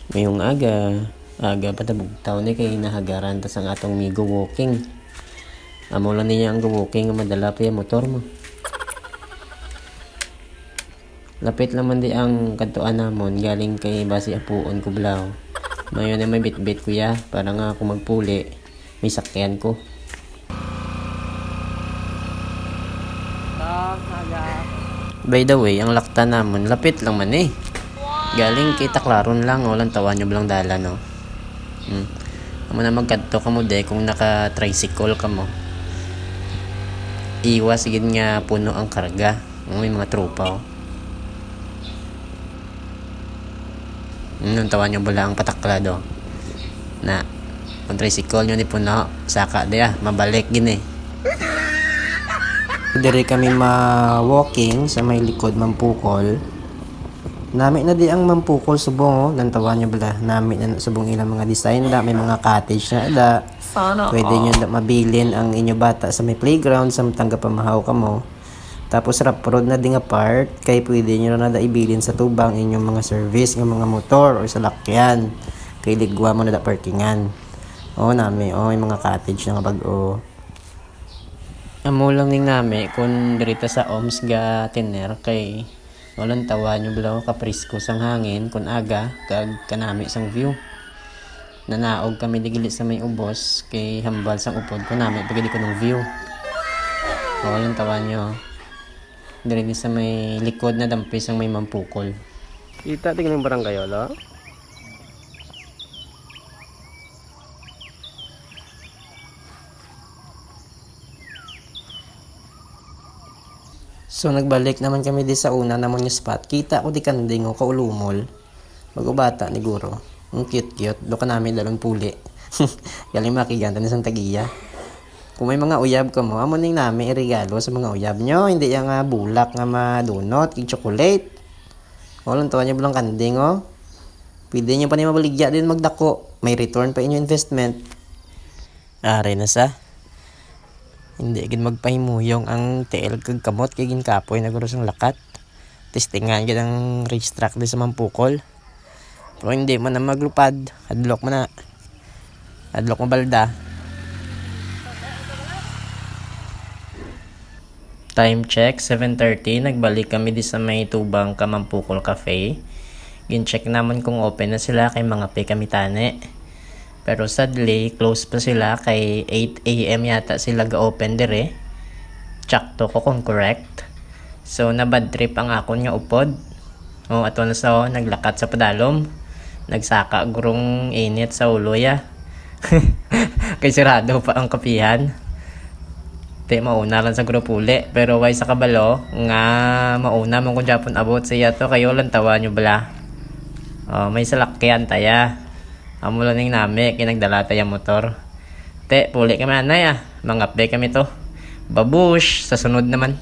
Ngayong aga patabugtaw ni kay nahagaran tas ang atong migo walking. Amo lang niya ang walking madala pa yung motor mo. Lapit naman di ang kantuan namon galing kay basi apuon ko blaw. Mayon na may bitbit kuya para nga ako magpuli may sakyan ko. By the way, ang lakta namon lapit lang man eh. Galing kay Taklaron lang, walang tawa nyo bilang dala, no? Amo na magkadto ka mo de kung naka-tricycle ka mo. Iwas sigid nga puno ang karga. May mga tropa, oh. Tawa nyo bala ang pataklado. Na, kung tricycle nyo ni puno, saka de mabalik gini. Dire kami ma-walking sa may likod Mampukol. Nami na di ang Mampukol subong, nantawa nyo bala. Nami na subong ilang mga design da, may mga cottage na da. Pwede nyo mabilin ang inyo bata sa may playground sa tangga pamahaw ka mo. Tapos rap road na di nga part, kay pwede nyo na da ibilin sa tubang inyong mga service ng mga motor o salakyan. Kay ligwa mo na da parkingan. Nami, may mga cottage na nga bag-o. Amo lang ning nami kung dirita sa OMS ga tiner kay walang tawa nyo bilaw kaprisko sang hangin kun aga kag kanami sang view. Nanaog kami digili sa may ubos kay hambal sang upod ko nami pagdi ko ng view. Walang tawa nyo. Diri sa may likod na dampis ang may Mampukol. Kita tingin ng barangay lo. So nagbalik naman kami di sa una namon yung spot. Kita ko di kanding o kaulumol. Magubata ni Guro. Ang cute. Do ka namin dalong puli. Galing makiganta ni Santagia. Kung may mga uyab ka mo, amo ning namin irigalo sa mga uyab nyo. Hindi yung bulak nga madunot, kay chocolate. Walang tawa nyo bilang kanding o. Pwede nyo pa ni mabaligya din magdako. May return pa inyo investment. Are na sa. Hindi gid magpahimuyong ang TL kag kamot kay ginkapoy na guro sang lakat. Testingan gid ang racetrack di sa Mampukol. Pero hindi man na maglupad, adlok man na. Adlok mo balda. Time check 7:30, nagbalik kami di sa may tubang ka Mampukol Cafe. Gin-check naman kung open na sila kay mga pe kami tane. Pero sadly, close pa sila kay 8 AM yata sila ga-open dire. Tsakto ko kung correct. So, na-bad trip ang akon nga upod. Ato na sa naglakat sa padalom. Nagsaka gurong init sa ulo ya. Kay sirado pa ang kapihan. Te mauna lang sa grupo uli. Pero way sa kabalo, nga mauna mong kung Japon abot siya to. Kayo lang tawa nyo bala. May salakyan taya. Amo lang ning nami, kinagdala tayo motor. Te, puli kami anay Mangapde kami to. Babush, sa sunod naman.